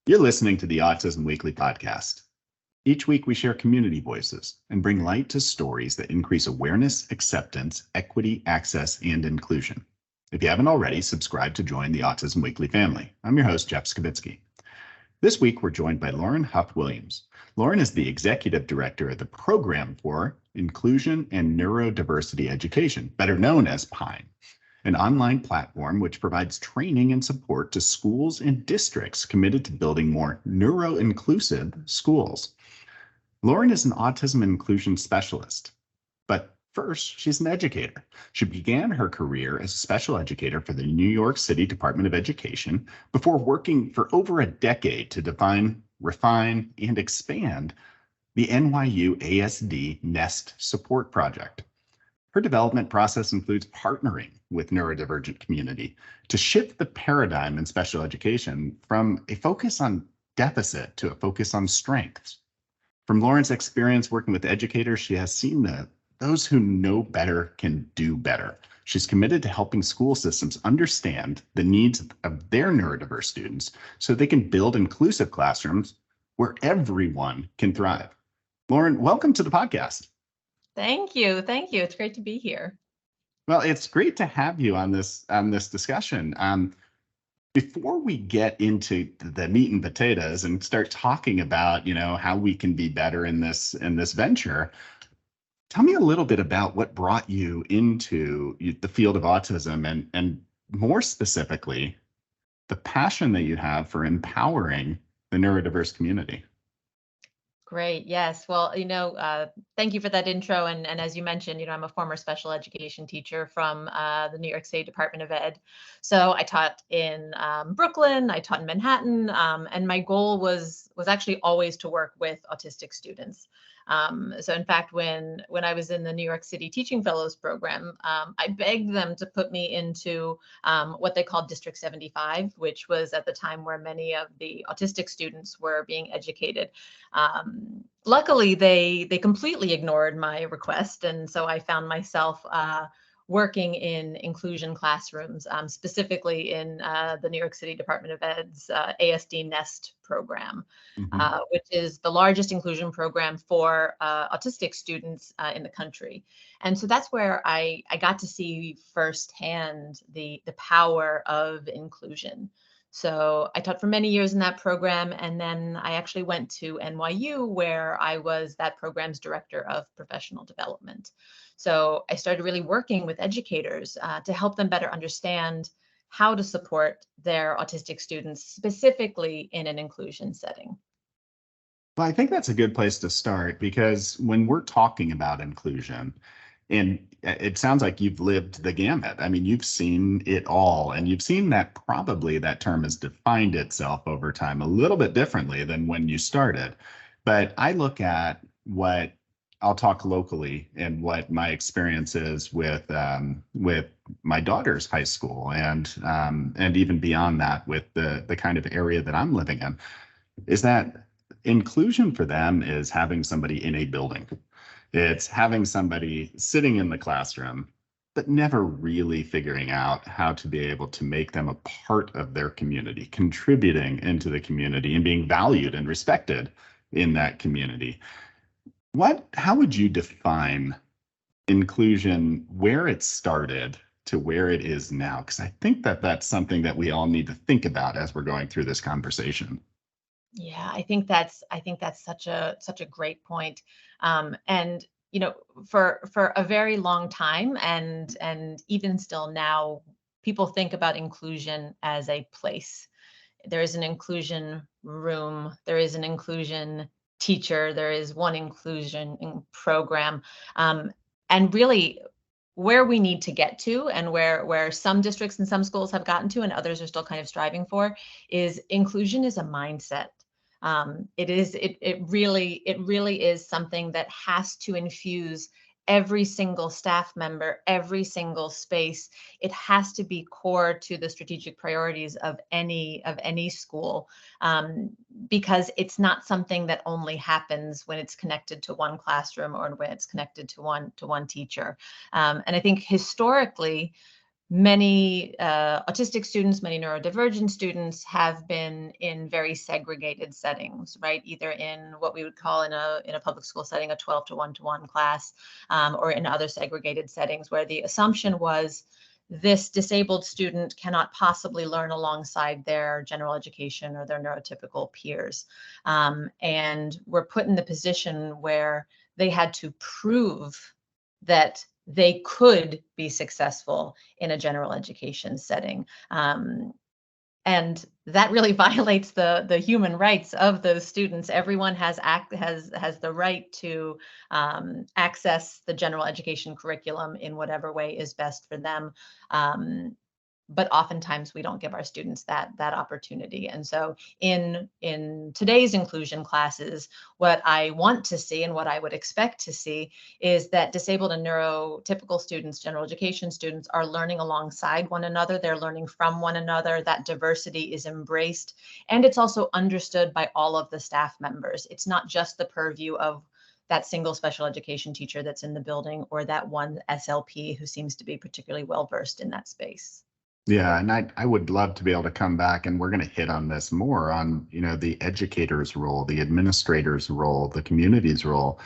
You're listening to the Autism Weekly podcast. Each week, we share community voices and bring light to stories that increase awareness, acceptance, equity, access, and inclusion. If you haven't already, subscribe to join the Autism Weekly family. I'm your host, Jeff Skavitsky. This week, we're joined by Lauren Hough Williams. Lauren is the Executive Director of the Program for Inclusion and Neurodiversity Education, better known as PINE, an online platform which provides training and support to schools and districts committed to building more neuro-inclusive schools. Lauren is an autism inclusion specialist, but first, she's an educator. She began her career as a special educator for the New York City Department of Education before working for over a decade to define, refine, and expand the NYU ASD NEST support project. Her development process includes partnering with neurodivergent community to shift the paradigm in special education from a focus on deficit to a focus on strengths. From Lauren's experience working with educators, she has seen that those who know better can do better. She's committed to helping school systems understand the needs of their neurodiverse students so they can build inclusive classrooms where everyone can thrive. Lauren, welcome to the podcast. Thank you. Thank you. It's great to be here. Well, it's great to have you on this discussion. Before we get into the meat and potatoes and start talking about, how we can be better in this venture, tell me a little bit about what brought you into the field of autism and more specifically, the passion that you have for empowering the neurodiverse community. Great. Yes. Well, thank you for that intro. And as you mentioned, I'm a former special education teacher from the New York State Department of Ed. So I taught in Brooklyn, I taught in Manhattan, and my goal was actually always to work with autistic students. So in fact, when I was in the New York City Teaching Fellows program, I begged them to put me into what they called District 75, which was at the time where many of the autistic students were being educated. Luckily, they completely ignored my request, and so I found myself working in inclusion classrooms, specifically in the New York City Department of Ed's ASD NEST program, which is the largest inclusion program for autistic students in the country. And so that's where I got to see firsthand the power of inclusion. So I taught for many years in that program, and then I actually went to NYU, where I was that program's director of professional development. So I started really working with educators to help them better understand how to support their autistic students, specifically in an inclusion setting. Well, I think that's a good place to start, because when we're talking about inclusion, and it sounds like you've lived the gamut. I mean, you've seen it all, and you've seen that probably that term has defined itself over time a little bit differently than when you started. But I look at what I'll talk locally and what my experience is with my daughter's high school, and even beyond that with the kind of area that I'm living in, is that inclusion for them is having somebody in a building. It's having somebody sitting in the classroom, but never really figuring out how to be able to make them a part of their community, contributing into the community and being valued and respected in that community. How would you define inclusion, where it started to where it is now? Because I think that that's something that we all need to think about as we're going through this conversation. Yeah, I think that's such a great point. And for a very long time, and even still now, people think about inclusion as a place. There is an inclusion room, there is an inclusion teacher, there is one inclusion program, and really where we need to get to, and where some districts and some schools have gotten to and others are still kind of striving for, is inclusion is a mindset. It really is something that has to infuse every single staff member, every single space. It has to be core to the strategic priorities of any school, because it's not something that only happens when it's connected to one classroom or when it's connected to one teacher. And I think historically, many autistic students, many neurodivergent students have been in very segregated settings, right? Either in what we would call in a public school setting, a 12 to 1-to-1 class, or in other segregated settings where the assumption was this disabled student cannot possibly learn alongside their general education or their neurotypical peers. And were put in the position where they had to prove that they could be successful in a general education setting. And that really violates the human rights of those students. Everyone has the right to access the general education curriculum in whatever way is best for them. But oftentimes we don't give our students that opportunity. And so in today's inclusion classes, what I want to see and what I would expect to see is that disabled and neurotypical students, general education students, are learning alongside one another. They're learning from one another. That diversity is embraced, and it's also understood by all of the staff members. It's not just the purview of that single special education teacher that's in the building or that one SLP who seems to be particularly well versed in that space. Yeah, and I would love to be able to come back, and we're going to hit on this more on, the educator's role, the administrator's role, the community's role.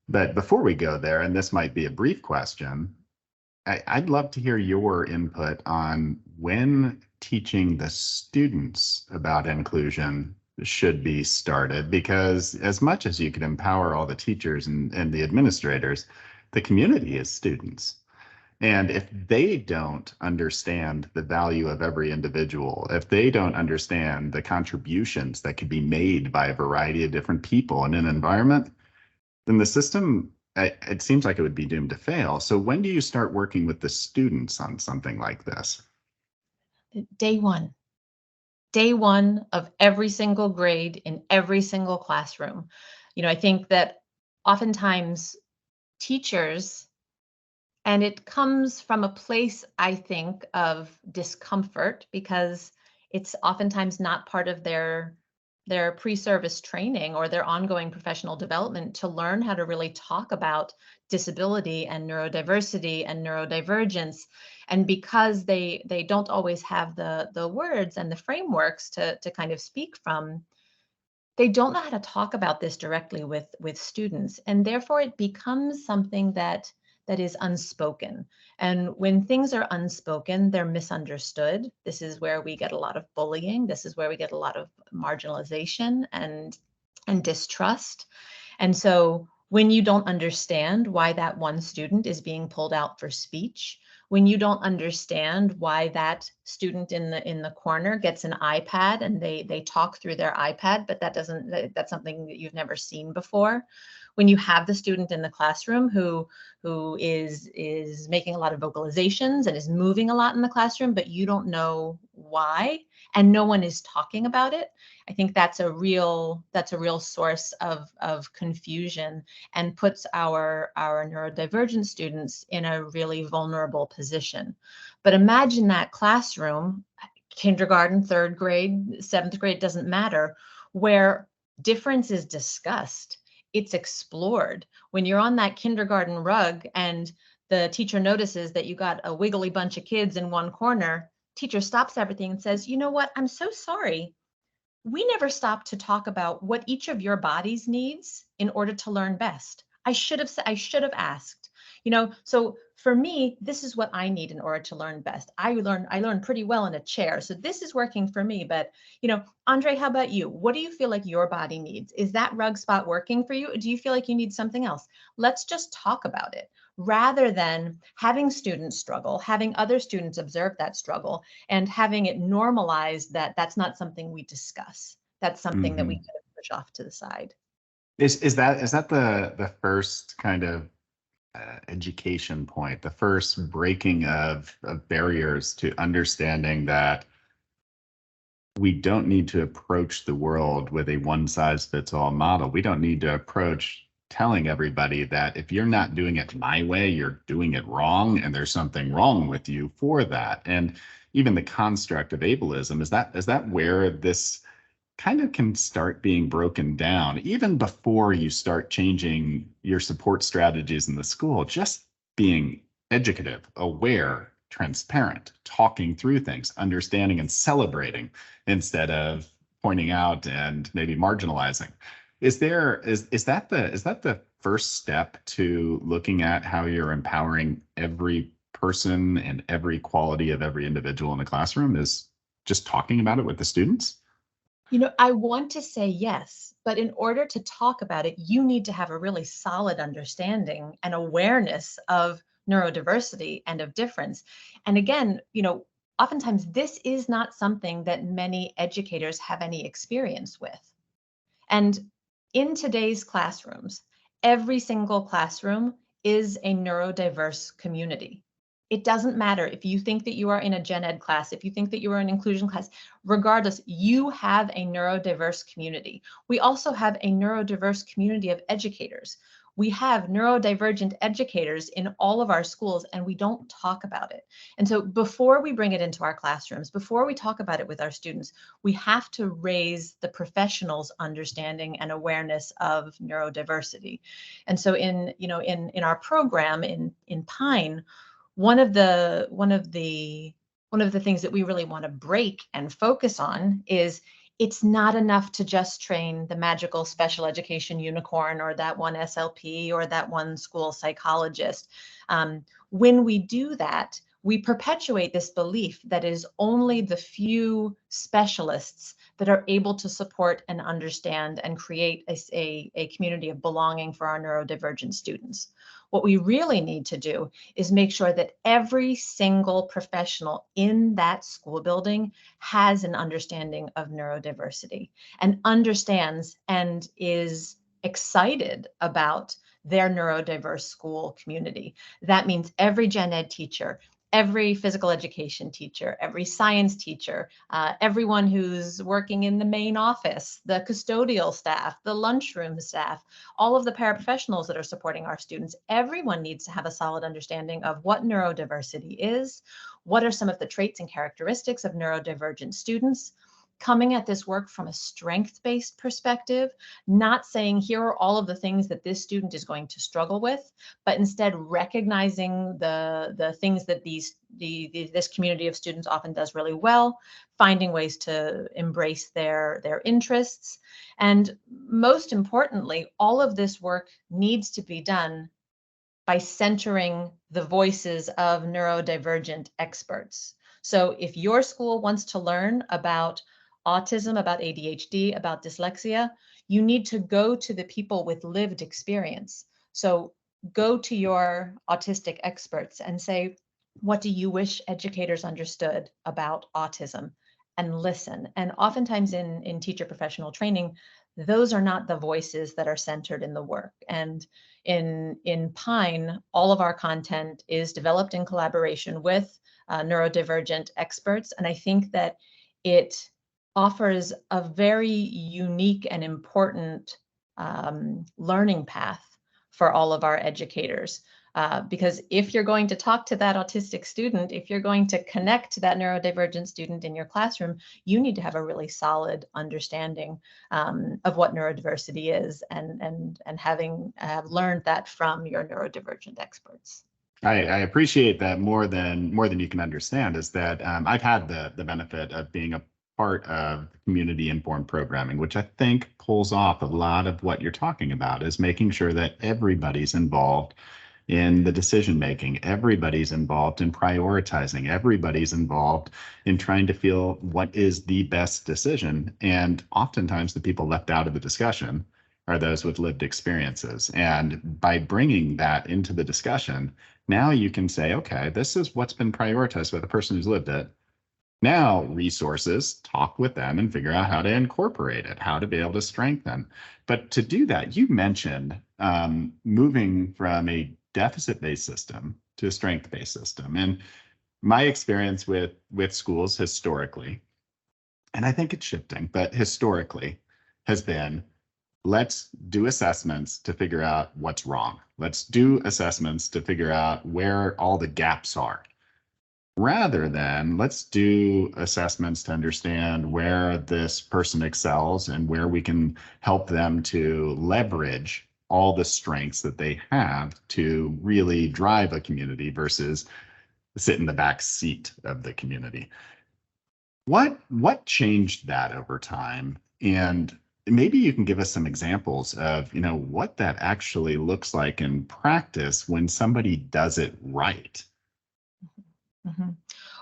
But before we go there, and this might be a brief question, I'd love to hear your input on when teaching the students about inclusion should be started, because as much as you could empower all the teachers and the administrators, the community is students. And if they don't understand the value of every individual, if they don't understand the contributions that could be made by a variety of different people in an environment, then the system, it seems like it would be doomed to fail. So when do you start working with the students on something like this? Day one of every single grade in every single classroom. I think that oftentimes teachers, and it comes from a place, I think, of discomfort because it's oftentimes not part of their pre-service training or their ongoing professional development to learn how to really talk about disability and neurodiversity and neurodivergence. And because they don't always have the words and the frameworks to kind of speak from, they don't know how to talk about this directly with students. And therefore it becomes something that is unspoken. And when things are unspoken, they're misunderstood. This is where we get a lot of bullying. This is where we get a lot of marginalization and distrust. And so when you don't understand why that one student is being pulled out for speech, when you don't understand why that student in the corner gets an iPad and they talk through their iPad, but that's something that you've never seen before. When you have the student in the classroom who is making a lot of vocalizations and is moving a lot in the classroom, but you don't know why, and no one is talking about it, I think that's a real source of confusion and puts our neurodivergent students in a really vulnerable position. But imagine that classroom, kindergarten, third grade, seventh grade, doesn't matter, where difference is discussed. It's explored. When you're on that kindergarten rug and the teacher notices that you got a wiggly bunch of kids in one corner, teacher stops everything and says, you know what, I'm so sorry. We never stopped to talk about what each of your bodies needs in order to learn best. I should have asked. So for me, this is what I need in order to learn best. I learn pretty well in a chair. So this is working for me. But, Andre, how about you? What do you feel like your body needs? Is that rug spot working for you? Do you feel like you need something else? Let's just talk about it rather than having students struggle, having other students observe that struggle and having it normalized that that's not something we discuss. That's something that we kind of push off to the side. Is that the first kind of education point, the first breaking of barriers to understanding that we don't need to approach the world with a one-size-fits-all model. We don't need to approach telling everybody that if you're not doing it my way, you're doing it wrong, and there's something wrong with you for that. And even the construct of ableism, is that where this kind of can start being broken down, even before you start changing your support strategies in the school, just being educative, aware, transparent, talking through things, understanding and celebrating instead of pointing out and maybe marginalizing. Is that the first step to looking at how you're empowering every person and every quality of every individual in the classroom, is just talking about it with the students? I want to say yes, but in order to talk about it, you need to have a really solid understanding and awareness of neurodiversity and of difference. And again, oftentimes this is not something that many educators have any experience with. And in today's classrooms, every single classroom is a neurodiverse community. It doesn't matter if you think that you are in a gen ed class, if you think that you are in an inclusion class, regardless, you have a neurodiverse community. We also have a neurodiverse community of educators. We have neurodivergent educators in all of our schools, and we don't talk about it. And so before we bring it into our classrooms, before we talk about it with our students, we have to raise the professionals' understanding and awareness of neurodiversity. And so in our program in Pine, one of the things that we really want to break and focus on is it's not enough to just train the magical special education unicorn or that one SLP or that one school psychologist. When we do that, we perpetuate this belief that it is only the few specialists that are able to support and understand and create a community of belonging for our neurodivergent students. What we really need to do is make sure that every single professional in that school building has an understanding of neurodiversity and understands and is excited about their neurodiverse school community. That means every gen ed teacher, every physical education teacher, every science teacher, everyone who's working in the main office, the custodial staff, the lunchroom staff, all of the paraprofessionals that are supporting our students, everyone needs to have a solid understanding of what neurodiversity is, what are some of the traits and characteristics of neurodivergent students, coming at this work from a strength-based perspective, not saying here are all of the things that this student is going to struggle with, but instead recognizing the things that this community of students often does really well, finding ways to embrace their interests. And most importantly, all of this work needs to be done by centering the voices of neurodivergent experts. So if your school wants to learn about autism, about ADHD, about dyslexia, you need to go to the people with lived experience. So go to your autistic experts and say, what do you wish educators understood about autism? And listen. And oftentimes in teacher professional training, those are not the voices that are centered in the work. And in Pine, all of our content is developed in collaboration with neurodivergent experts. And I think that it offers a very unique and important learning path for all of our educators. Because if you're going to talk to that autistic student, if you're going to connect to that neurodivergent student in your classroom, you need to have a really solid understanding of what neurodiversity is and have learned that from your neurodivergent experts. I appreciate that more than you can understand, is that I've had the benefit of being a part of community informed programming, which I think pulls off a lot of what you're talking about, is making sure that everybody's involved in the decision making, everybody's involved in prioritizing, everybody's involved in trying to feel what is the best decision. And oftentimes the people left out of the discussion are those with lived experiences. And by bringing that into the discussion, now you can say, okay, this is what's been prioritized by the person who's lived it. Now, resources, talk with them and figure out how to incorporate it, how to be able to strengthen. But to do that, you mentioned moving from a deficit-based system to a strength-based system. And my experience with schools historically, and I think it's shifting, but historically has been, let's do assessments to figure out what's wrong. Let's do assessments to figure out where all the gaps are, rather than let's do assessments to understand where this person excels and where we can help them to leverage all the strengths that they have to really drive a community, versus sit in the back seat of the community. What changed that over time? And maybe you can give us some examples of, what that actually looks like in practice when somebody does it right. Mhm.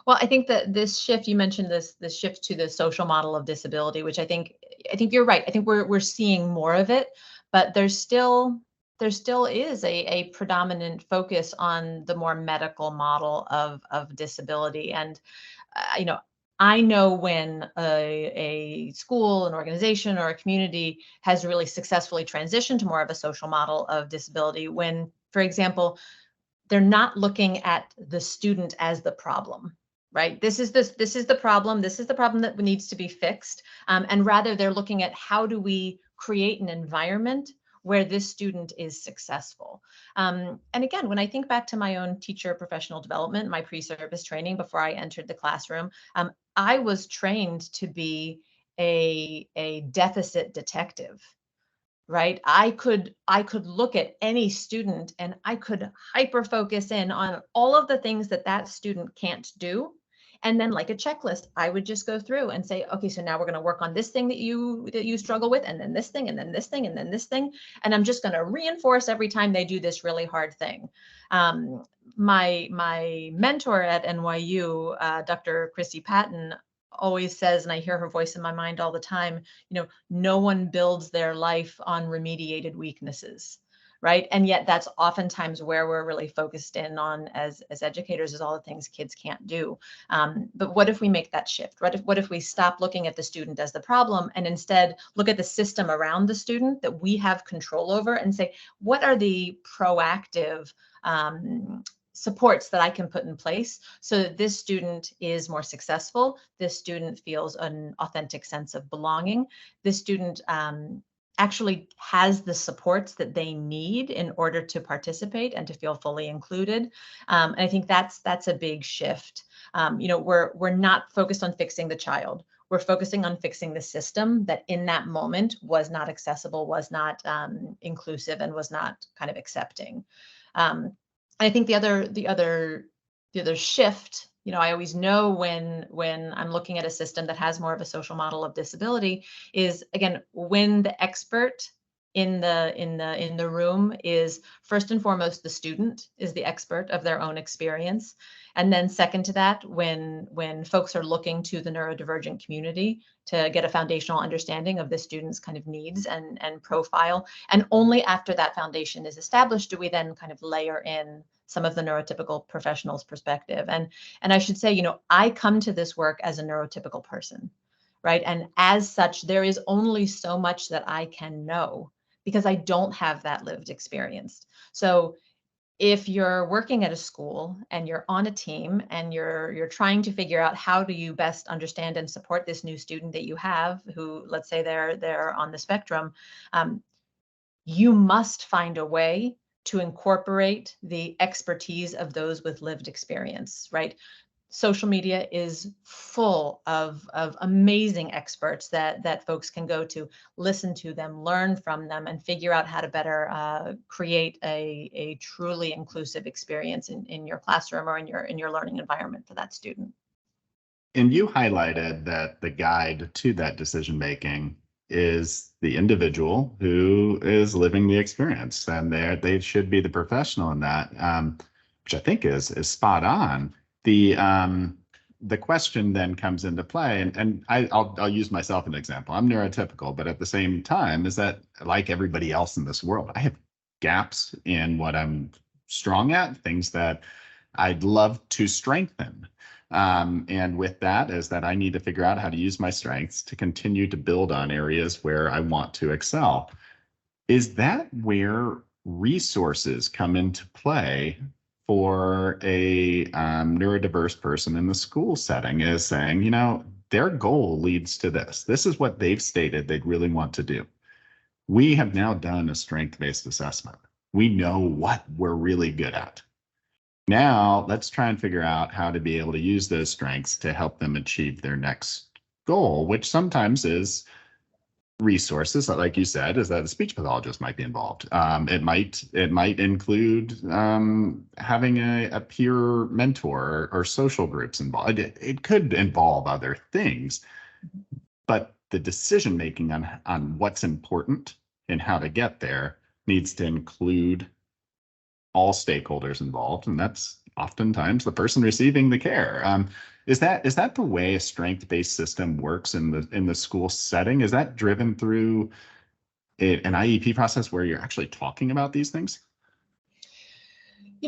Well, I think that this shift, you mentioned this shift to the social model of disability, which I think you're right. I think we're seeing more of it, but there still is a predominant focus on the more medical model of disability. And I know when a school, an organization, or a community has really successfully transitioned to more of a social model of disability when, for example, they're not looking at the student as the problem, right? This is the problem. This is the problem that needs to be fixed. And rather, they're looking at how do we create an environment where this student is successful. And again, when I think back to my own teacher professional development, my pre-service training before I entered the classroom, I was trained to be a deficit detective, right? I could look at any student and I could hyper focus in on all of the things that student can't do. And then, like a checklist, I would just go through and say, okay, so now we're going to work on this thing that you struggle with, and then this thing, and then this thing, and then this thing. And I'm just going to reinforce every time they do this really hard thing. My mentor at NYU, Dr. Chrissy Patton, always says, and I hear her voice in my mind all the time, no one builds their life on remediated weaknesses, right? And yet that's oftentimes where we're really focused in on as educators, is all the things kids can't do. But what if we make that shift? What if we stop looking at the student as the problem and instead look at the system around the student that we have control over and say, what are the proactive supports that I can put in place so that this student is more successful, this student feels an authentic sense of belonging, this student actually has the supports that they need in order to participate and to feel fully included. And I think that's a big shift. We're not focused on fixing the child. We're focusing on fixing the system that in that moment was not accessible, was not inclusive, and was not kind of accepting. I think the other shift, I always know when I'm looking at a system that has more of a social model of disability is, again, when the expert in the room is first and foremost the student is the expert of their own experience, and then second to that, when folks are looking to the neurodivergent community to get a foundational understanding of the student's kind of needs and profile, and only after that foundation is established do we then kind of layer in some of the neurotypical professionals' perspective. And I should say, I come to this work as a neurotypical person, right? And as such, there is only so much that I can know because I don't have that lived experience. So if you're working at a school and you're on a team and you're trying to figure out how do you best understand and support this new student that you have, who, let's say they're on the spectrum, you must find a way to incorporate the expertise of those with lived experience, right? Social media is full of amazing experts that folks can go to, listen to them, learn from them, and figure out how to better create a truly inclusive experience in your classroom or in your learning environment for that student. And you highlighted that the guide to that decision making is the individual who is living the experience, and they should be the professional in that, which I think is spot on. The question then comes into play, and I'll use myself as an example. I'm neurotypical, but at the same time, is that like everybody else in this world, I have gaps in what I'm strong at, things that I'd love to strengthen. And with that is that I need to figure out how to use my strengths to continue to build on areas where I want to excel. Is that where resources come into play for a neurodiverse person in the school setting, is saying, their goal leads to this. This is what they've stated they'd really want to do. We have now done a strength-based assessment. We know what we're really good at. Now, let's try and figure out how to be able to use those strengths to help them achieve their next goal, which sometimes is resources, like you said, is that a speech pathologist might be involved. It might include having a peer mentor or social groups involved. It could involve other things, but the decision making on what's important and how to get there needs to include all stakeholders involved, and that's oftentimes the person receiving the care. Is that the way a strength-based system works in the school setting? Is that driven through an IEP process where you're actually talking about these things?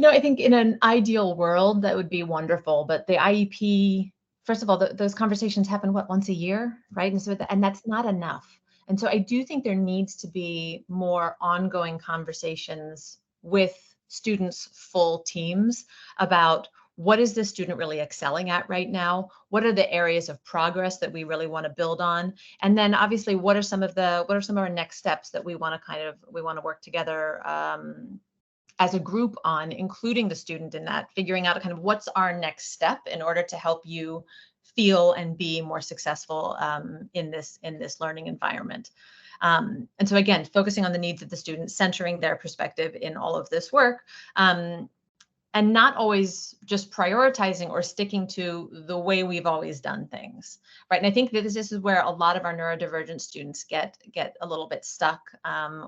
I think in an ideal world, that would be wonderful. But the IEP, first of all, those conversations happen, once a year, right? And that's not enough. And so I do think there needs to be more ongoing conversations with students' full teams about what is the student really excelling at right now? What are the areas of progress that we really want to build on? And then obviously, what are some of our next steps that we want to work together as a group on, including the student in that, figuring out kind of what's our next step in order to help you feel and be more successful in this learning environment. And so again, focusing on the needs of the student, centering their perspective in all of this work, and not always just prioritizing or sticking to the way we've always done things, right? And I think that this is where a lot of our neurodivergent students get a little bit stuck,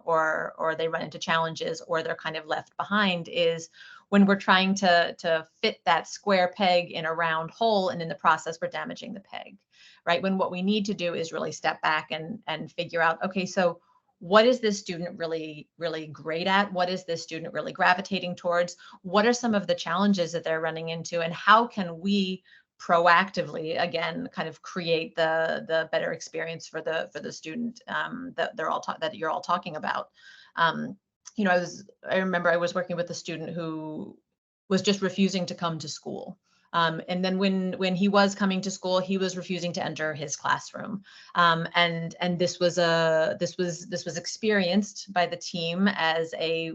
or they run into challenges, or they're kind of left behind, is when we're trying to fit that square peg in a round hole, and in the process we're damaging the peg, right? When what we need to do is really step back and figure out, okay, so what is this student really, really great at? What is this student really gravitating towards? What are some of the challenges that they're running into? And how can we proactively, again, kind of create the better experience for the student that you're all talking about? I remember I was working with a student who was just refusing to come to school. And then when he was coming to school, he was refusing to enter his classroom. And this was experienced by the team as a,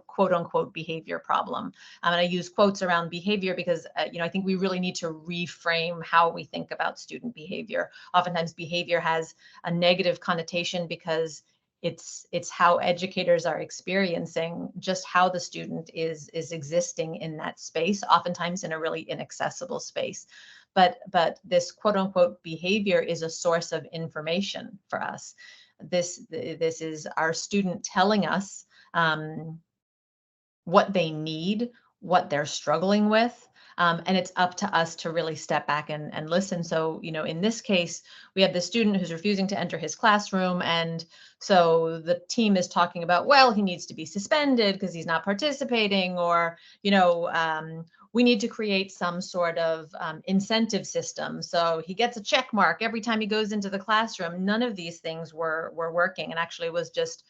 quote unquote behavior problem. And I use quotes around behavior because, I think we really need to reframe how we think about student behavior. Oftentimes behavior has a negative connotation because it's how educators are experiencing just how the student is existing in that space, oftentimes in a really inaccessible space. But this quote unquote behavior is a source of information for us. This is our student telling us what they need, what they're struggling with. And it's up to us to really step back and listen. So, in this case, we have the student who's refusing to enter his classroom. And so the team is talking about, well, he needs to be suspended because he's not participating, or, we need to create some sort of incentive system. So he gets a check mark every time he goes into the classroom. None of these things were working, and actually was just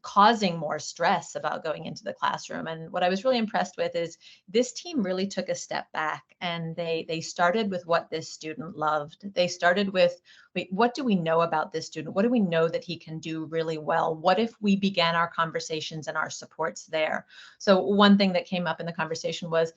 causing more stress about going into the classroom. And what I was really impressed with is this team really took a step back, and they started with what this student loved. They started with, wait, what do we know about this student? What do we know that he can do really well? What if we began our conversations and our supports there? So one thing that came up in the conversation was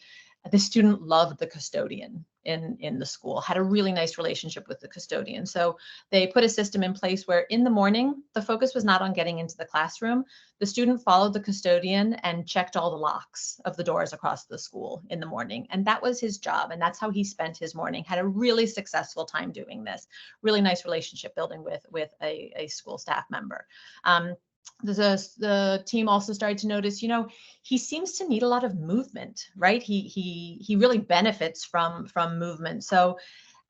the student loved the custodian in the school, had a really nice relationship with the custodian. So they put a system in place where in the morning, the focus was not on getting into the classroom. The student followed the custodian and checked all the locks of the doors across the school in the morning. And that was his job. And that's how he spent his morning, had a really successful time doing this, really nice relationship building with a school staff member. The team also started to notice, he seems to need a lot of movement, right? He really benefits from movement. So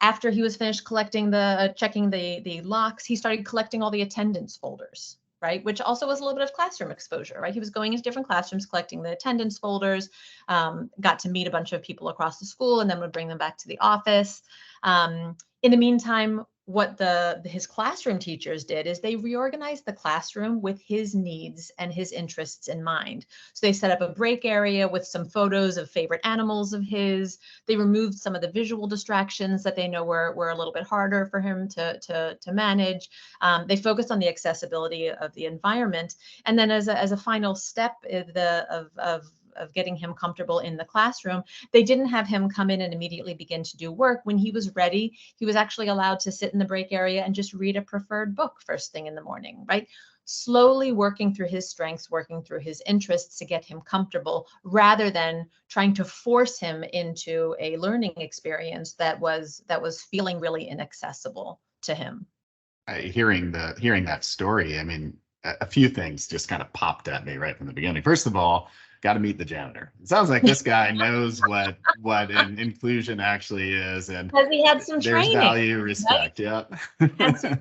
after he was finished checking the locks, he started collecting all the attendance folders, right? Which also was a little bit of classroom exposure, right? He was going into different classrooms, collecting the attendance folders, got to meet a bunch of people across the school, and then would bring them back to the office. In the meantime, what his classroom teachers did is they reorganized the classroom with his needs and his interests in mind. So they set up a break area with some photos of favorite animals of his. They removed some of the visual distractions that they know were a little bit harder for him to manage. They focused on the accessibility of the environment. And then as a final step of of getting him comfortable in the classroom. They didn't have him come in and immediately begin to do work. When he was ready, he was actually allowed to sit in the break area and just read a preferred book first thing in the morning, right? Slowly working through his strengths, working through his interests to get him comfortable, rather than trying to force him into a learning experience that was feeling really inaccessible to him. Hearing that story, I mean, a few things just kind of popped at me right from the beginning. First of all, got to meet the janitor. It sounds like this guy knows what an inclusion actually is, and because he had some there's training, value, respect. right? Yeah.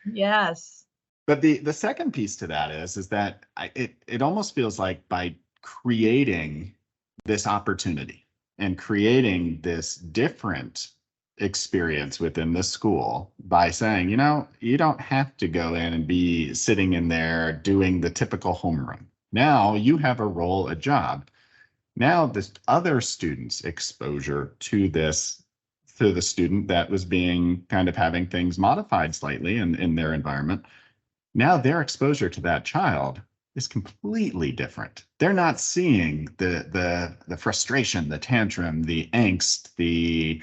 Yes. But the second piece to that is that it almost feels like by creating this opportunity and creating this different experience within the school by saying, you don't have to go in and be sitting in there doing the typical homeroom. Now you have a role, a job. Now this other student's exposure to this, to the student that was being kind of having things modified slightly in their environment. Now their exposure to that child is completely different. They're not seeing the frustration, the tantrum, the angst, the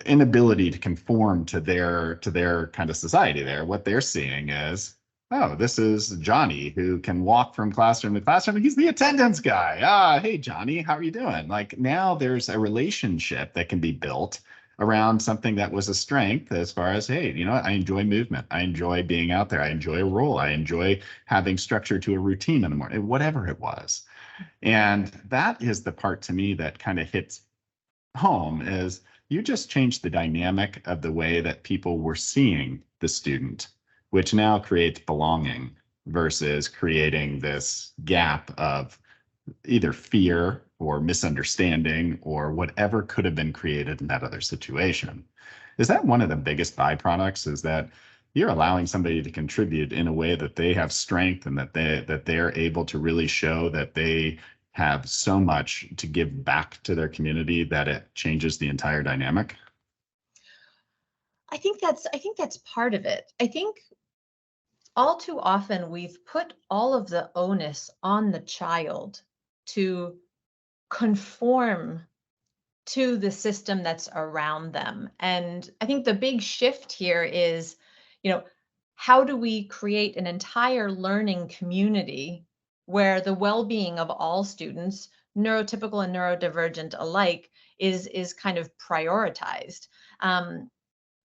inability to conform to their kind of society there. What they're seeing is, oh, this is Johnny who can walk from classroom to classroom. He's the attendance guy. Hey, Johnny, how are you doing? Like, now there's a relationship that can be built around something that was a strength, as far as, hey, I enjoy movement. I enjoy being out there. I enjoy a role. I enjoy having structure to a routine in the morning, whatever it was. And that is the part to me that kind of hits home, is you just changed the dynamic of the way that people were seeing the student, which now creates belonging versus creating this gap of either fear or misunderstanding or whatever could have been created in that other situation. Is that one of the biggest byproducts, is that you're allowing somebody to contribute in a way that they have strength and that they're able to really show that they have so much to give back to their community that it changes the entire dynamic? I think that's part of it. I think all too often we've put all of the onus on the child to conform to the system that's around them. And I think the big shift here is, how do we create an entire learning community where the well-being of all students, neurotypical and neurodivergent alike, is kind of prioritized. And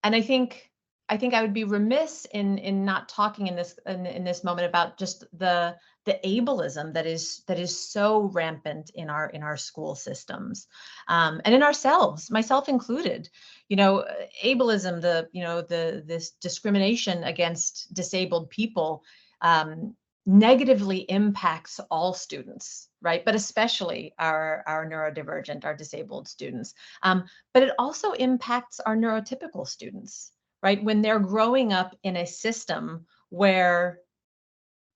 I think I would be remiss in not talking in this moment about just the ableism that is so rampant in our school systems, and in ourselves, myself included. Ableism, this discrimination against disabled people, negatively impacts all students, right? But especially our neurodivergent, our disabled students. But it also impacts our neurotypical students, right? When they're growing up in a system where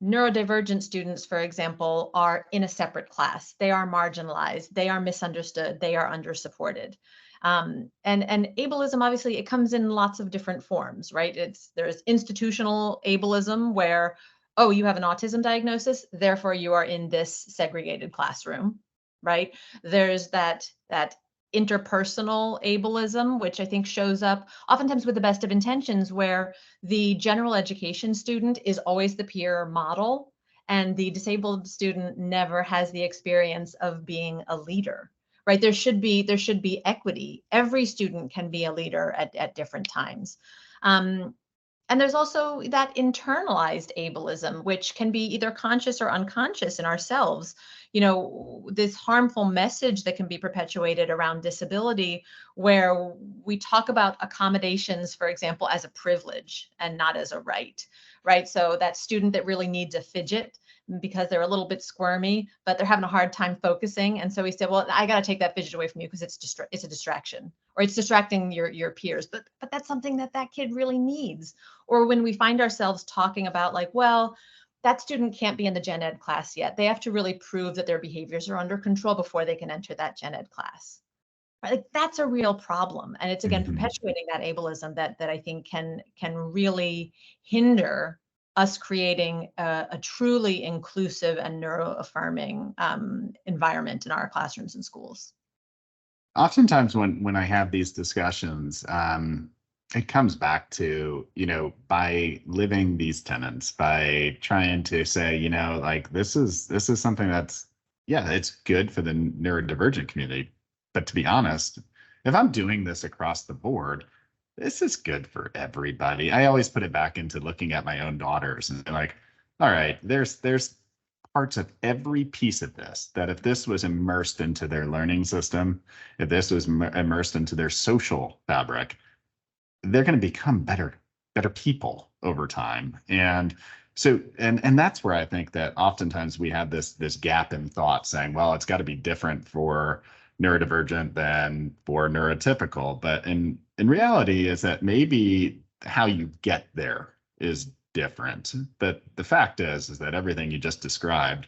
neurodivergent students, for example, are in a separate class, they are marginalized, they are misunderstood, they are undersupported. And ableism, obviously, it comes in lots of different forms, right? There's institutional ableism, where, oh, you have an autism diagnosis, therefore you are in this segregated classroom, right? There's that interpersonal ableism, which I think shows up oftentimes with the best of intentions, where the general education student is always the peer model, and the disabled student never has the experience of being a leader, right? There should be equity. Every student can be a leader at different times. And there's also that internalized ableism, which can be either conscious or unconscious in ourselves. This harmful message that can be perpetuated around disability, where we talk about accommodations, for example, as a privilege and not as a right, right? So that student that really needs a fidget because they're a little bit squirmy, but they're having a hard time focusing. And so we said, well, I got to take that fidget away from you because it's a distraction, or it's distracting your peers. But that's something that kid really needs. Or when we find ourselves talking about, like, well, that student can't be in the gen ed class yet. They have to really prove that their behaviors are under control before they can enter that gen ed class. Right? Like, that's a real problem. And it's, again, Mhm. perpetuating that ableism that I think can really hinder us creating a truly inclusive and neuro-affirming environment in our classrooms and schools. Oftentimes when I have these discussions, it comes back to, by living these tenets, by trying to say, like this is something that's, yeah, it's good for the neurodivergent community. But to be honest, if I'm doing this across the board, this is good for everybody. I always put it back into looking at my own daughters and like, all right, there's parts of every piece of this that if this was immersed into their learning system, if this was immersed into their social fabric, they're going to become better people over time. And so, and that's where I think that oftentimes we have this gap in thought saying, well, it's got to be different for neurodivergent than for neurotypical. But in reality is that maybe how you get there is different. But the fact is that everything you just described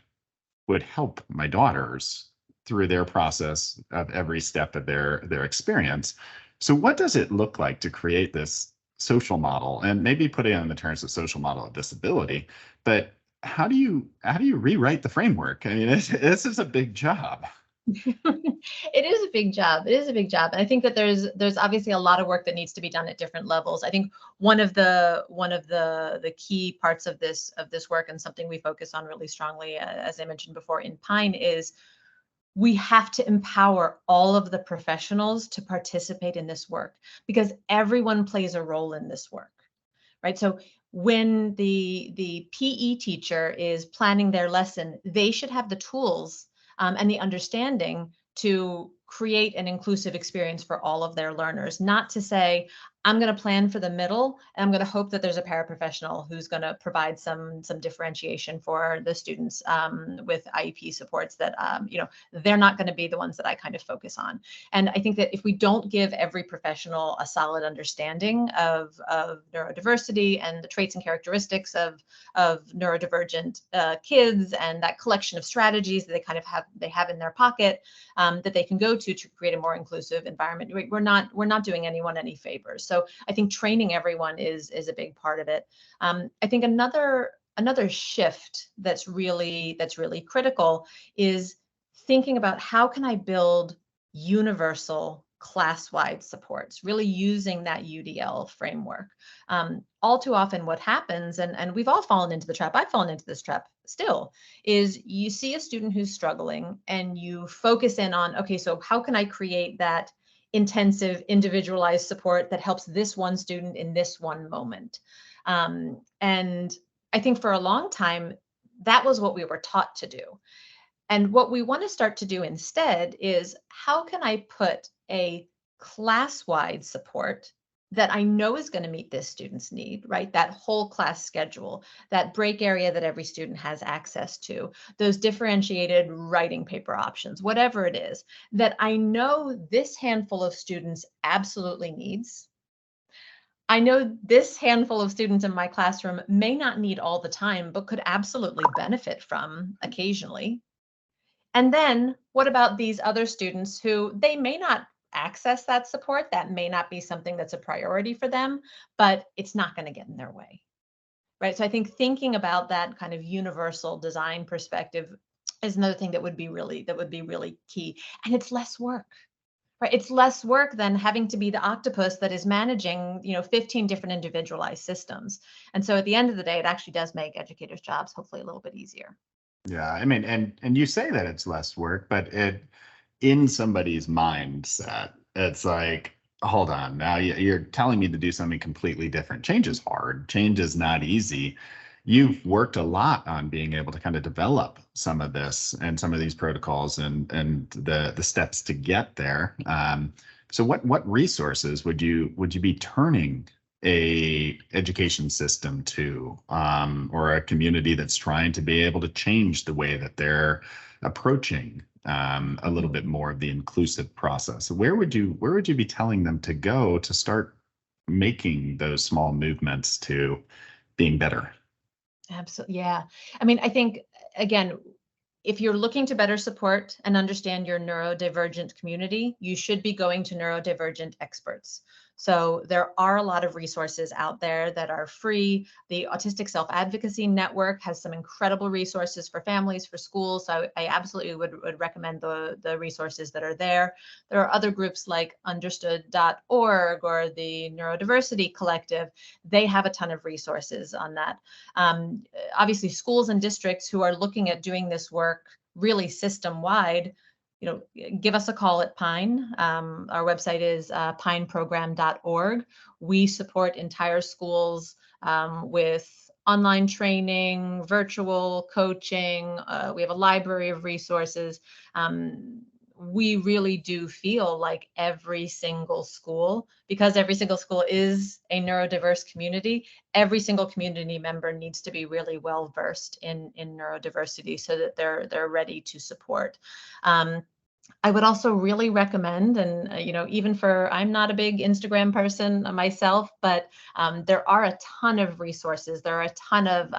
would help my daughters through their process of every step of their experience. So what does it look like to create this social model, and maybe put it in the terms of social model of disability, but how do you rewrite the framework? I mean, this is a big job. It is a big job. It is a big job. And I think that there's obviously a lot of work that needs to be done at different levels. I think one of the key parts of this work, and something we focus on really strongly, as I mentioned before in Pine, is we have to empower all of the professionals to participate in this work, because everyone plays a role in this work, right? So when the PE teacher is planning their lesson, they should have the tools and the understanding to create an inclusive experience for all of their learners, not to say, I'm going to plan for the middle and I'm going to hope that there's a paraprofessional who's going to provide some differentiation for the students with IEP supports that, they're not going to be the ones that I kind of focus on. And I think that if we don't give every professional a solid understanding of neurodiversity and the traits and characteristics of neurodivergent kids, and that collection of strategies that they have in their pocket that they can go to create a more inclusive environment, we're not doing anyone any favors. So I think training everyone is a big part of it. I think another shift that's really critical is thinking about how can I build universal class-wide supports, really using that UDL framework. All too often what happens, and we've all fallen into the trap, I've fallen into this trap still, is you see a student who's struggling and you focus in on, okay, so how can I create that intensive individualized support that helps this one student in this one moment? And I think for a long time, that was what we were taught to do. And what we want to start to do instead is, how can I put a class-wide support that I know is going to meet this student's need, right? That whole class schedule, that break area that every student has access to, those differentiated writing paper options, whatever it is, that I know this handful of students absolutely needs. I know this handful of students in my classroom may not need all the time, but could absolutely benefit from occasionally. And then what about these other students who they may not access that support? That may not be something that's a priority for them, but it's not going to get in their way, right? So I think thinking about that kind of universal design perspective is another thing that would be really key. And it's less work, right? It's less work than having to be the octopus that is managing, 15 different individualized systems. And so at the end of the day, it actually does make educators' jobs hopefully a little bit easier. Yeah, I mean, and you say that it's less work, but in somebody's mindset, it's like, hold on, now you're telling me to do something completely different. Change is hard. Change is not easy. You've worked a lot on being able to kind of develop some of this and some of these protocols and the steps to get there. So what resources would you be turning a education system to, or a community that's trying to be able to change the way that they're approaching a little bit more of the inclusive process? Where would you be telling them to go to start making those small movements to being better? Absolutely. Yeah. I mean, I think, again, if you're looking to better support and understand your neurodivergent community, you should be going to neurodivergent experts. So there are a lot of resources out there that are free. The Autistic Self-Advocacy Network has some incredible resources for families, for schools. So I absolutely would recommend the resources that are there. There are other groups like understood.org or the Neurodiversity Collective. They have a ton of resources on that. Obviously, schools and districts who are looking at doing this work really system-wide, give us a call at Pine. Our website is pineprogram.org. We support entire schools with online training, virtual coaching. We have a library of resources. We really do feel like every single school, because every single school is a neurodiverse community, every single community member needs to be really well versed in neurodiversity so that they're ready to support. I would also really recommend, and even for, I'm not a big Instagram person myself, but there are a ton of resources. There are a ton of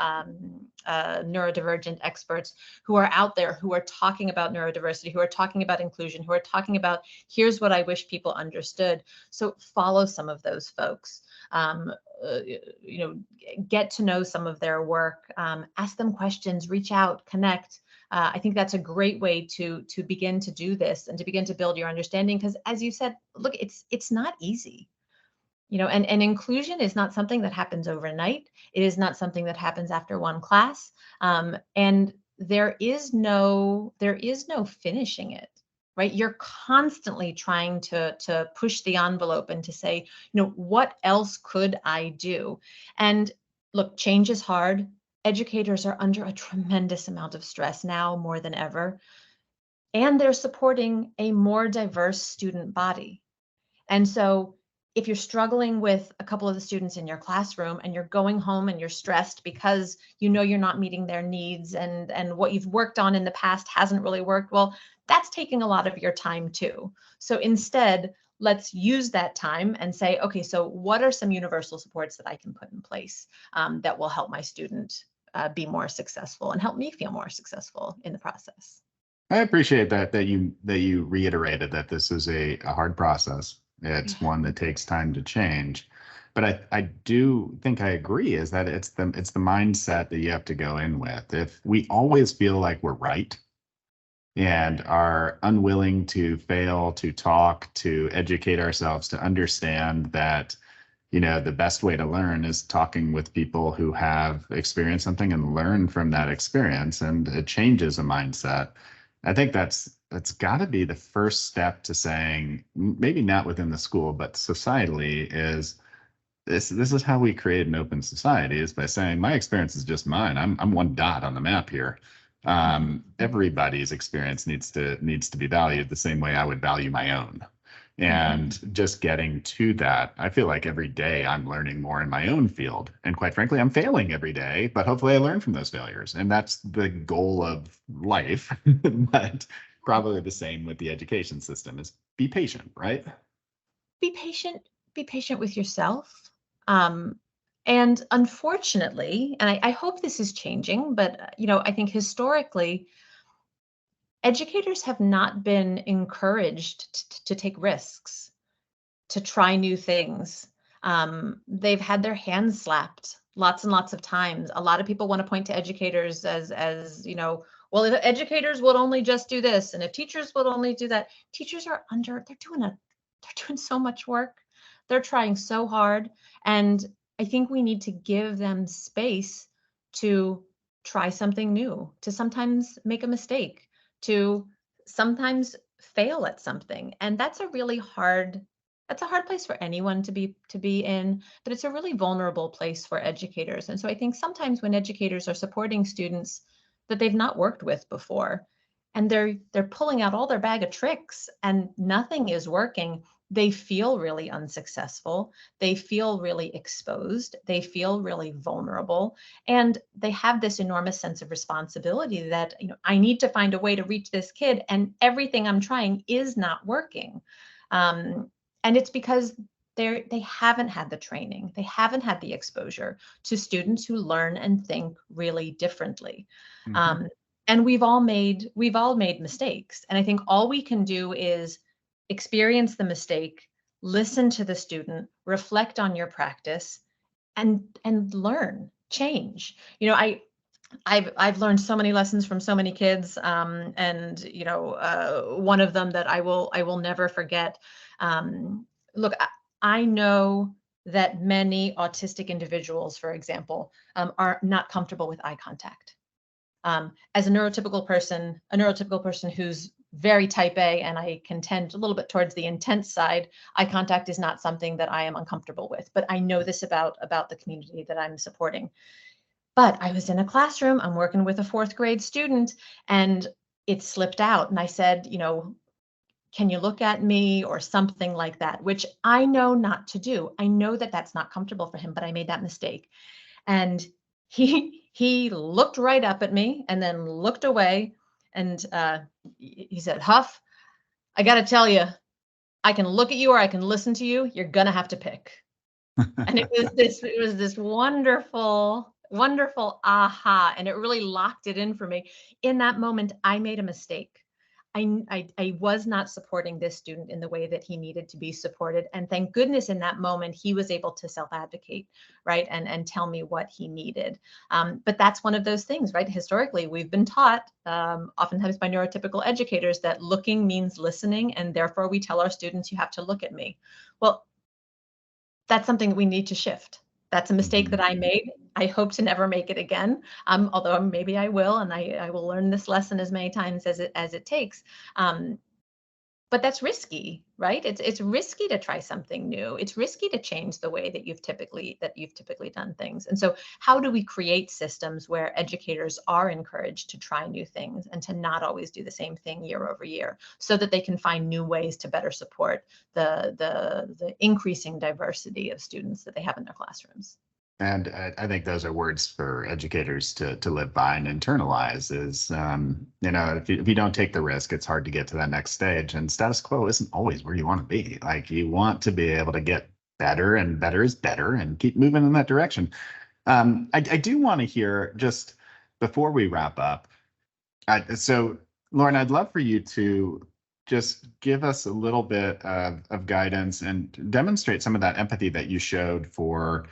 neurodivergent experts who are out there who are talking about neurodiversity, who are talking about inclusion, who are talking about, here's what I wish people understood. So follow some of those folks. Get to know some of their work, ask them questions, reach out, connect. I think that's a great way to begin to do this and to begin to build your understanding. Because as you said, look, it's not easy, and inclusion is not something that happens overnight. It is not something that happens after one class. And there is no finishing it, right? You're constantly trying to push the envelope and to say, what else could I do? And look, change is hard. Educators are under a tremendous amount of stress now more than ever, and they're supporting a more diverse student body. And so if you're struggling with a couple of the students in your classroom and you're going home and you're stressed because you're not meeting their needs and what you've worked on in the past hasn't really worked, well, that's taking a lot of your time too. So instead, let's use that time and say, okay, so what are some universal supports that I can put in place that will help my student be more successful and help me feel more successful in the process? I appreciate that you reiterated that this is a hard process. It's one that takes time to change. But I do think I agree is that it's the mindset that you have to go in with. If we always feel like we're right and are unwilling to fail, to talk, to educate ourselves, to understand that the best way to learn is talking with people who have experienced something and learn from that experience, and it changes a mindset. I think that's got to be the first step to saying, maybe not within the school, but societally, is this is how we create an open society, is by saying my experience is just mine. I'm one dot on the map here. Everybody's experience needs to be valued the same way I would value my own. And just getting to that, I feel like every day I'm learning more in my own field. And quite frankly, I'm failing every day, but hopefully I learn from those failures. And that's the goal of life. But probably the same with the education system is be patient, right? Be patient with yourself. And unfortunately, and I hope this is changing, but I think historically, educators have not been encouraged to take risks, to try new things. They've had their hands slapped lots and lots of times. A lot of people want to point to educators as well, if educators would only just do this, and if teachers would only do that. Teachers are they're doing so much work. They're trying so hard. And I think we need to give them space to try something new, to sometimes make a mistake, to sometimes fail at something. And that's a hard place for anyone to be in, but it's a really vulnerable place for educators. And so I think sometimes when educators are supporting students that they've not worked with before, and they're pulling out all their bag of tricks and nothing is working, they feel really unsuccessful. They feel really exposed. They feel really vulnerable. And they have this enormous sense of responsibility that, I need to find a way to reach this kid, and everything I'm trying is not working. And it's because they haven't had the training. They haven't had the exposure to students who learn and think really differently. And we've all made mistakes. And I think all we can do is experience the mistake, listen to the student, reflect on your practice, and learn, change. I've learned so many lessons from so many kids, and one of them that I will never forget. Look, I know that many autistic individuals, for example, are not comfortable with eye contact. As a neurotypical person who's very type A, and I can tend a little bit towards the intense side, eye contact is not something that I am uncomfortable with. But I know this about the community that I'm supporting. But I was in a classroom, I'm working with a 4th grade student, and it slipped out. And I said, can you look at me, or something like that, which I know not to do. I know that that's not comfortable for him, but I made that mistake. And he looked right up at me and then looked away. And he said, Hough, I got to tell you, I can look at you or I can listen to you. You're going to have to pick. And it was this wonderful, wonderful aha. And it really locked it in for me. In that moment, I made a mistake. I was not supporting this student in the way that he needed to be supported. And thank goodness in that moment, he was able to self-advocate, right? And tell me what he needed. But that's one of those things, right? Historically, we've been taught, oftentimes by neurotypical educators, that looking means listening. And therefore we tell our students, you have to look at me. Well, that's something that we need to shift. That's a mistake that I made. I hope to never make it again. Although maybe I will, and I will learn this lesson as many times as it takes. But that's risky, right? It's risky to try something new. It's risky to change the way that you've typically done things. And so, how do we create systems where educators are encouraged to try new things and to not always do the same thing year over year, so that they can find new ways to better support the increasing diversity of students that they have in their classrooms? And I think those are words for educators to live by and internalize is, if you don't take the risk, it's hard to get to that next stage. And status quo isn't always where you want to be. Like, you want to be able to get better, and better is better, and keep moving in that direction. I do want to hear, just before we wrap up, so Lauren, I'd love for you to just give us a little bit of guidance and demonstrate some of that empathy that you showed for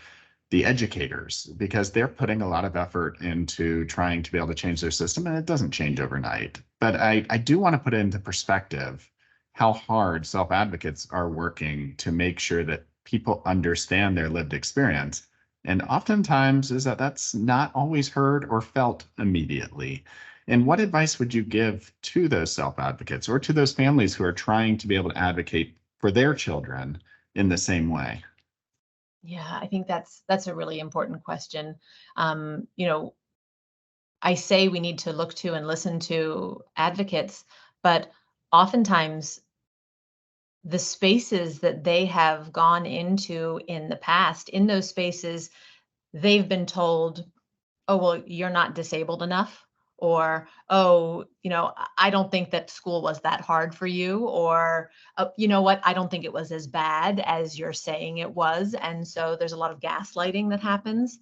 the educators, because they're putting a lot of effort into trying to be able to change their system, and it doesn't change overnight. But I do want to put into perspective how hard self-advocates are working to make sure that people understand their lived experience. And oftentimes is that that's not always heard or felt immediately. And what advice would you give to those self-advocates, or to those families who are trying to be able to advocate for their children in the same way? Yeah, I think that's a really important question. I say we need to look to and listen to advocates, but oftentimes the spaces that they have gone into in the past, in those spaces, they've been told, oh, well, you're not disabled enough, or, oh, I don't think that school was that hard for you, or, you know what, I don't think it was as bad as you're saying it was. And so there's a lot of gaslighting that happens.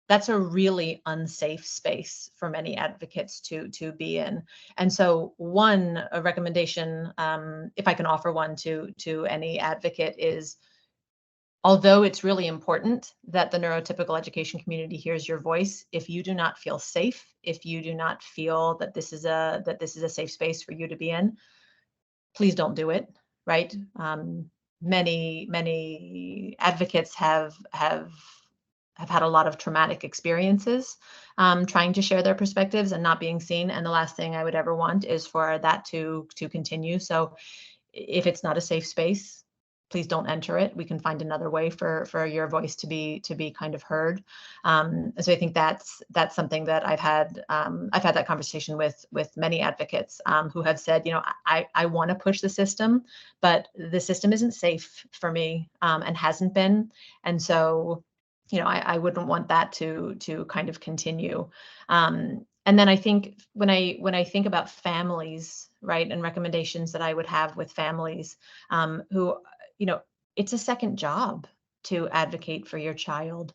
That's a really unsafe space for many advocates to be in. And so a recommendation, if I can offer one to any advocate, is, although it's really important that the neurotypical education community hears your voice, if you do not feel safe, if you do not feel that this is a safe space for you to be in, please don't do it. Right? Many advocates have had a lot of traumatic experiences trying to share their perspectives and not being seen. And the last thing I would ever want is for that to continue. So if it's not a safe space, please don't enter it. We can find another way for your voice to be kind of heard. So I think that's something that I've had that conversation with many advocates who have said, I want to push the system, but the system isn't safe for me, and hasn't been. And so, I wouldn't want that to kind of continue. And then I think when I think about families, right, and recommendations that I would have with families who, it's a second job to advocate for your child.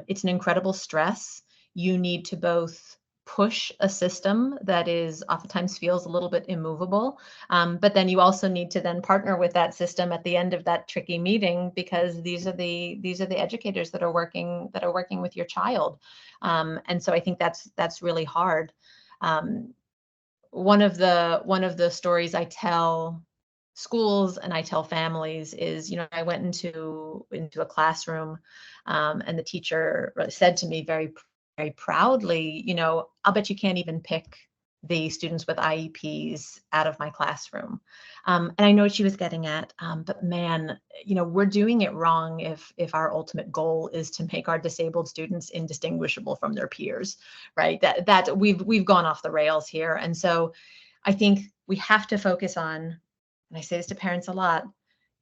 It's an incredible stress. You need to both push a system that is oftentimes feels a little bit immovable. But then you also need to then partner with that system at the end of that tricky meeting, because these are the educators that are working with your child. And so I think that's really hard. One of the stories I tell schools and I tell families is, I went into a classroom, and the teacher said to me very, very proudly, I'll bet you can't even pick the students with IEPs out of my classroom. And I know what she was getting at, but man, we're doing it wrong if our ultimate goal is to make our disabled students indistinguishable from their peers, right? That we've gone off the rails here. And so I think we have to focus on, and I say this to parents a lot,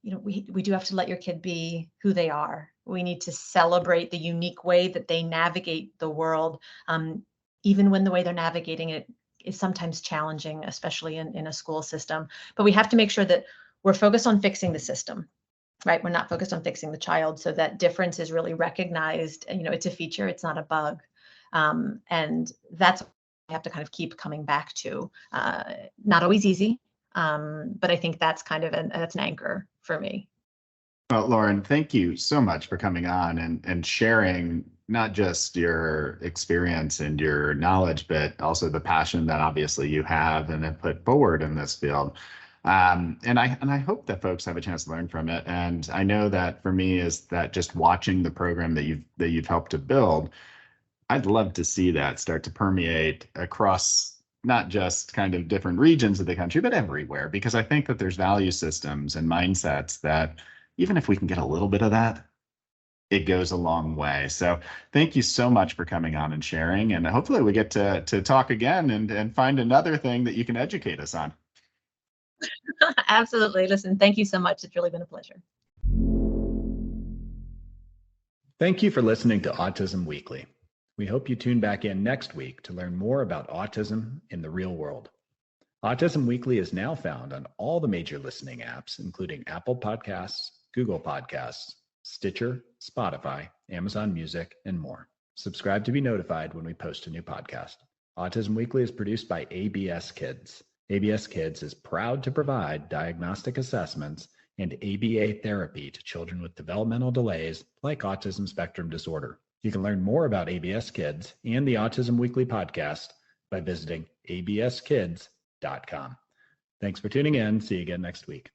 we do have to let your kid be who they are. We need to celebrate the unique way that they navigate the world, even when the way they're navigating it is sometimes challenging, especially in a school system. But we have to make sure that we're focused on fixing the system, right? We're not focused on fixing the child, so that difference is really recognized. And, it's a feature, it's not a bug. And that's what we have to kind of keep coming back to. Not always easy, but I think that's kind of that's an anchor for me. Well, Lauren, thank you so much for coming on and sharing not just your experience and your knowledge, but also the passion that obviously you have and have put forward in this field. And I hope that folks have a chance to learn from it. And I know that for me is that just watching the program that you've helped to build, I'd love to see that start to permeate across not just kind of different regions of the country, but everywhere, because I think that there's value systems and mindsets that even if we can get a little bit of that, it goes a long way. So thank you so much for coming on and sharing. And hopefully we get to talk again and find another thing that you can educate us on. Absolutely. Listen, thank you so much. It's really been a pleasure. Thank you for listening to Autism Weekly. We hope you tune back in next week to learn more about autism in the real world. Autism Weekly is now found on all the major listening apps, including Apple Podcasts, Google Podcasts, Stitcher, Spotify, Amazon Music, and more. Subscribe to be notified when we post a new podcast. Autism Weekly is produced by ABS Kids. ABS Kids is proud to provide diagnostic assessments and ABA therapy to children with developmental delays like Autism Spectrum Disorder. You can learn more about ABS Kids and the Autism Weekly podcast by visiting abskids.com. Thanks for tuning in. See you again next week.